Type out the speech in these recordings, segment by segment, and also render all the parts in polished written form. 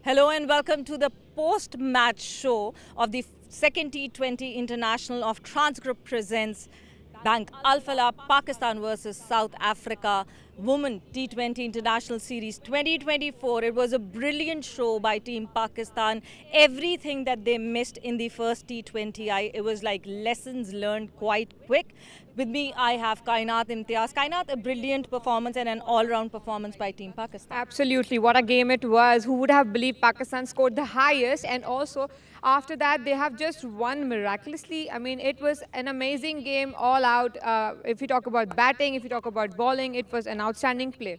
Hello and welcome to the post-match show of the second T20 International of Transgroup presents Bank Al Fallah Pakistan versus South Africa Women T20 International Series 2024. It was a brilliant show by Team Pakistan. Everything that they missed in the first T20I, it was like lessons learned quite quick. With me, I have Kainat Imtiaz. Kainat, a brilliant performance and an all-round performance by Team Pakistan. Absolutely. What a game it was. Who would have believed Pakistan scored the highest? And also, after that, they have just won miraculously. I mean, it was an amazing game all out. If you talk about batting, if you talk about bowling, it was an outstanding play.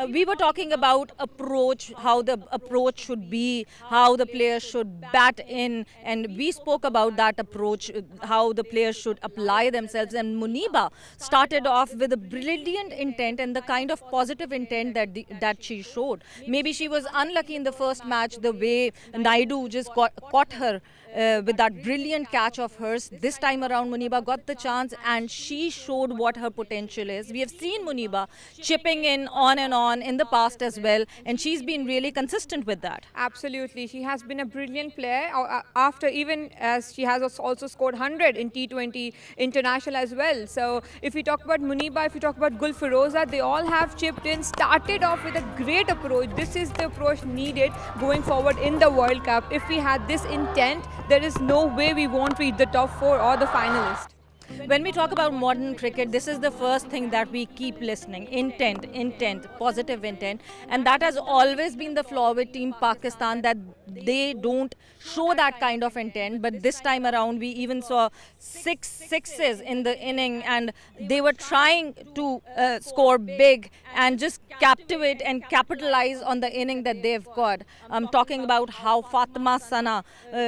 We were talking about approach, how the approach should be, how the players should bat in, and we spoke about that approach, how the players should apply themselves. And Muniba started off with a brilliant intent and the kind of positive intent that she showed. Maybe she was unlucky in the first match, the way Naidu just caught her with that brilliant catch of hers. This time around, Muniba got the chance and she showed what her potential is. We have seen Muniba chipping in on and on in the past as well, and she's been really consistent with that. Absolutely. She has been a brilliant player after, even as she has also scored 100 in T20 International as well. So if we talk about Muniba, if we talk about Gulfiroza, they all have chipped in, started off with a great approach. This is the approach needed going forward in the World Cup. If we had this intent, there is no way we won't reach the top 4 or the finalist. When we talk about modern cricket, this is the first thing that we keep listening. Intent, positive intent. And that has always been the flaw with Team Pakistan, that they don't show that kind of intent. But this time around, we even saw 6 sixes in the inning, and they were trying to score big and just captivate and capitalize on the inning that they've got. I'm talking about how Fatima Sana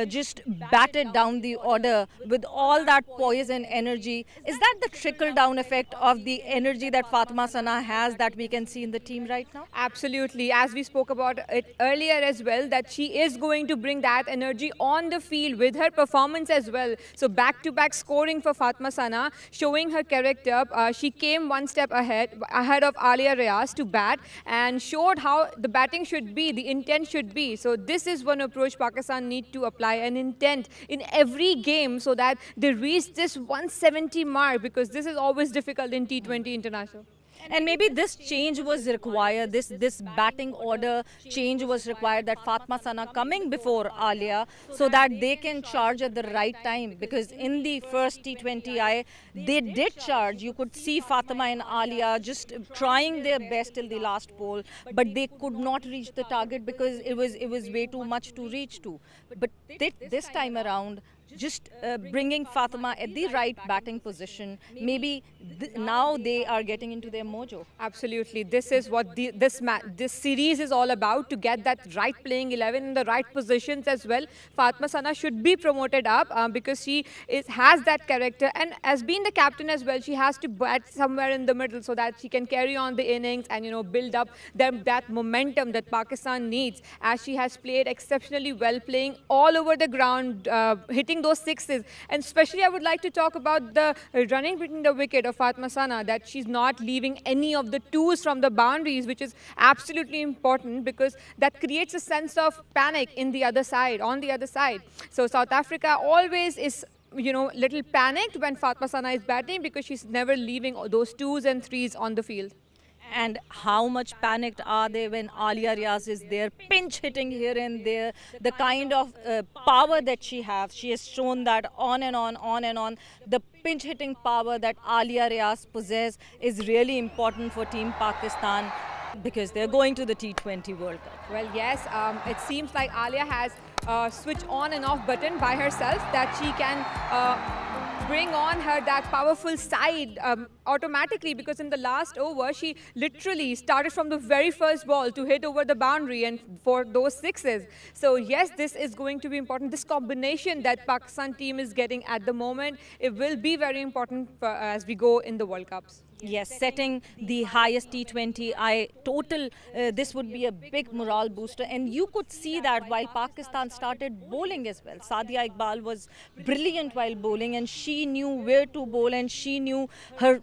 just batted down the order with all that poise and energy. Is that the trickle-down effect of the energy that Fatima Sana has that we can see in the team right now? Absolutely. As we spoke about it earlier as well, that she is going to bring that energy on the field with her performance as well. So back-to-back scoring for Fatima Sana, showing her character. She came one step ahead of Alia Riaz to bat and showed how the batting should be, the intent should be. So this is one approach Pakistan need to apply, an intent in every game so that they reach this 170 mark, because this is always difficult in T20 International. And maybe this change was required, this batting order change was required, that Fatima Sana coming before Alia so that they can charge at the right time. Because in the first T20I, they did charge. You could see Fatima and Alia just trying their best till the last ball, but they could not reach the target because it was way too much to reach to. But this time around, just bringing Fatima at the right batting position, maybe now they are getting into their mojo. Absolutely. This is what this series is all about, to get that right playing 11 in the right positions as well. Fatima Sana should be promoted up because she has that character, and as being the captain as well, she has to bat somewhere in the middle so that she can carry on the innings and build up that momentum that Pakistan needs, as she has played exceptionally well, playing all over the ground, hitting those sixes. And especially I would like to talk about the running between the wicket of Fatima Sana, that she's not leaving any of the twos from the boundaries, which is absolutely important, because that creates a sense of panic on the other side. So South Africa always is little panicked when Fatima Sana is batting, because she's never leaving those twos and threes on the field. And how much panicked are they when Alia Riaz is there, pinch hitting here and there, the kind of power that she has. She has shown that on and on. The pinch hitting power that Alia Riaz possesses is really important for Team Pakistan, because they're going to the T20 World Cup. Well, yes, it seems like Alia has switch on and off button by herself, that she can bring on that powerful side automatically, because in the last over she literally started from the very first ball to hit over the boundary and for those sixes. So yes, this is going to be important. This combination that Pakistan team is getting at the moment, it will be very important as we go in the World Cups. Yes, setting the highest T20I total, this would be a big morale booster. And you could see that while Pakistan started bowling as well. Sadia Iqbal was brilliant while bowling, and she knew where to bowl, and she knew her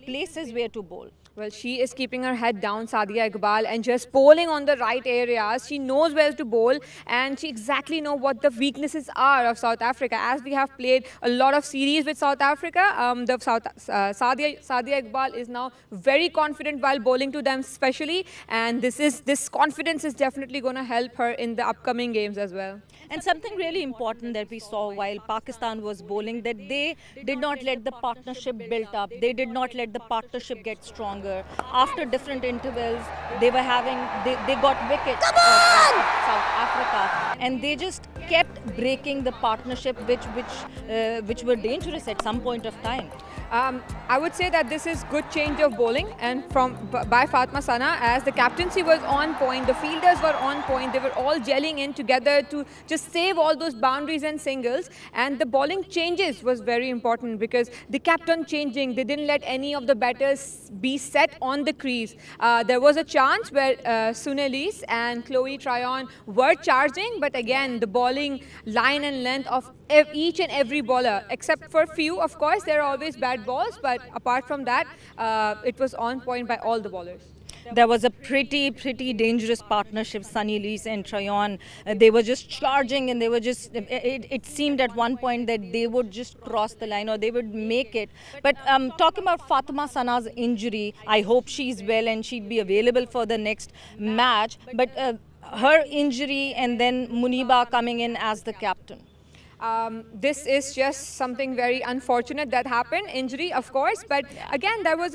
places where to bowl. Well, she is keeping her head down, Sadia Iqbal, and just bowling on the right areas. She knows where to bowl, and she exactly knows what the weaknesses are of South Africa. As we have played a lot of series with South Africa, Sadia Iqbal is now very confident while bowling to them, especially, and this confidence is definitely going to help her in the upcoming games as well. And something really important that we saw while Pakistan was bowling, that they did not let the partnership build up. They did not let the partnership get stronger. After different intervals, they got wickets of South Africa, and they just kept breaking the partnership, which were dangerous at some point of time. I would say that this is good change of bowling, and by Fatma Sana, as the captaincy was on point, the fielders were on point, they were all gelling in together to just save all those boundaries and singles, and the bowling changes was very important because they kept on changing. They didn't let any of the batters be set on the crease. There was a chance where Sunelise and Chloe Tryon were charging, but again the bowling line and length of each and every bowler, except for few, of course, there are always bad balls, but apart from that, it was on point by all the bowlers. There was a pretty dangerous partnership, Sunelise and Tryon. They were just charging, and they were just, it seemed at one point that they would just cross the line or they would make it. But talking about Fatma Sana's injury, I hope she's well and she'd be available for the next match. But her injury and then Muniba coming in as the captain. This is just something very unfortunate that happened, injury of course, but again there was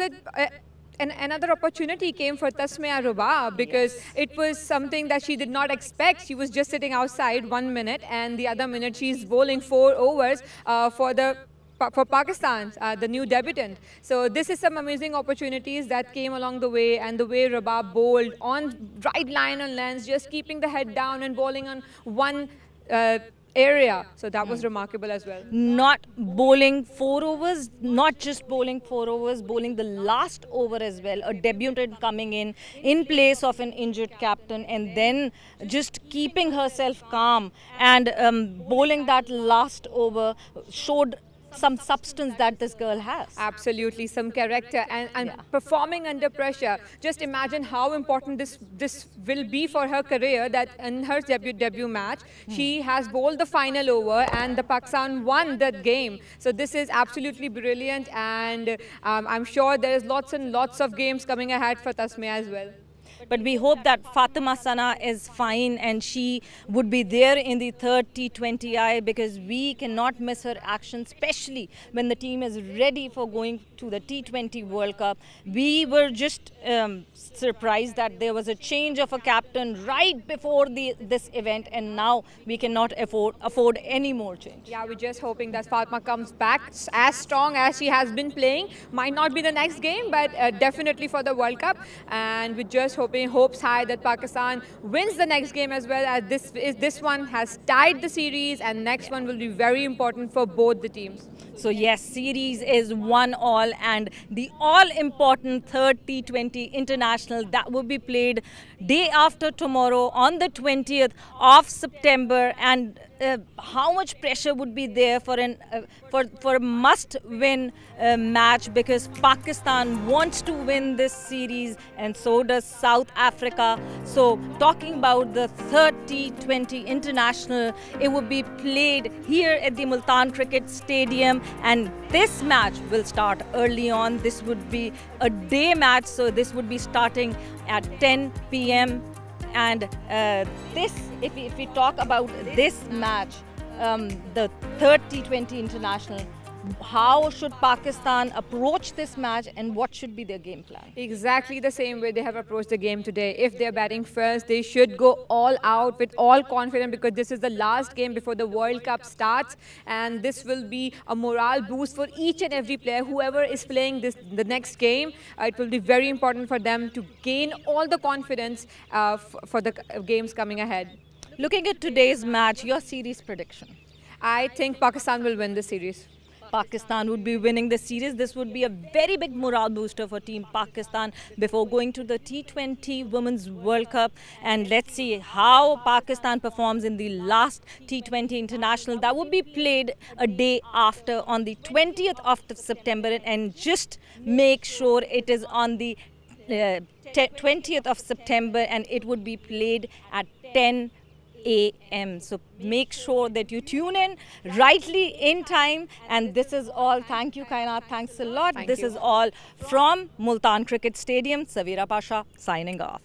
another opportunity came for Tasmia Ruba because it was something that she did not expect. She was just sitting outside 1 minute, and the other minute she's bowling 4 overs for Pakistan, the new debutant. So this is some amazing opportunities that came along the way, and the way Rabab bowled on right line and length, just keeping the head down and bowling on one area. So that was remarkable as well. Not bowling 4 overs, not just bowling 4 overs, bowling the last over as well. A debutant coming in place of an injured captain, and then just keeping herself calm and bowling that last over showed some substance that this girl has. Absolutely, some character and performing under pressure. Just imagine how important this will be for her career, that in her debut match, she has bowled the final over and the Pakistan won that game. So this is absolutely brilliant, and I'm sure there is lots and lots of games coming ahead for Tasmia as well. But we hope that Fatma Sana is fine and she would be there in the third T20I, because we cannot miss her action, especially when the team is ready for going to the T20 World Cup. We were just surprised that there was a change of a captain right before this event, and now we cannot afford any more change. Yeah, we're just hoping that Fatma comes back as strong as she has been playing. Might not be the next game, but definitely for the World Cup. And we're just hoping, hopes high, that Pakistan wins the next game as well, as this one has tied the series, and next one will be very important for both the teams. So yes, series is 1-all, and the all-important third T20 International that will be played day after tomorrow on the 20th of September. And how much pressure would be there for a must-win match, because Pakistan wants to win this series and so does South Africa. So talking about the third T20 International, it will be played here at the Multan Cricket Stadium, and this match will start early on. This would be a day match, so this would be starting at 10 p.m. And if we talk about this match, the third T20 International, how should Pakistan approach this match, and what should be their game plan? Exactly the same way they have approached the game today. If they're batting first, they should go all out with all confidence, because this is the last game before the World Cup starts, and this will be a morale boost for each and every player. Whoever is playing the next game, it will be very important for them to gain all the confidence for the games coming ahead. Looking at today's match, your series prediction? I think Pakistan will win the series. Pakistan would be winning the series. This would be a very big morale booster for Team Pakistan before going to the T20 Women's World Cup. And let's see how Pakistan performs in the last T20 International. That would be played a day after, on the 20th of September. And just make sure it is on the 20th of September, and it would be played at 10 a.m. So make sure that you tune in rightly in time. And this is all. Thank you, Kainat. Thanks a lot. This is all from Multan Cricket Stadium. Savira Pasha signing off.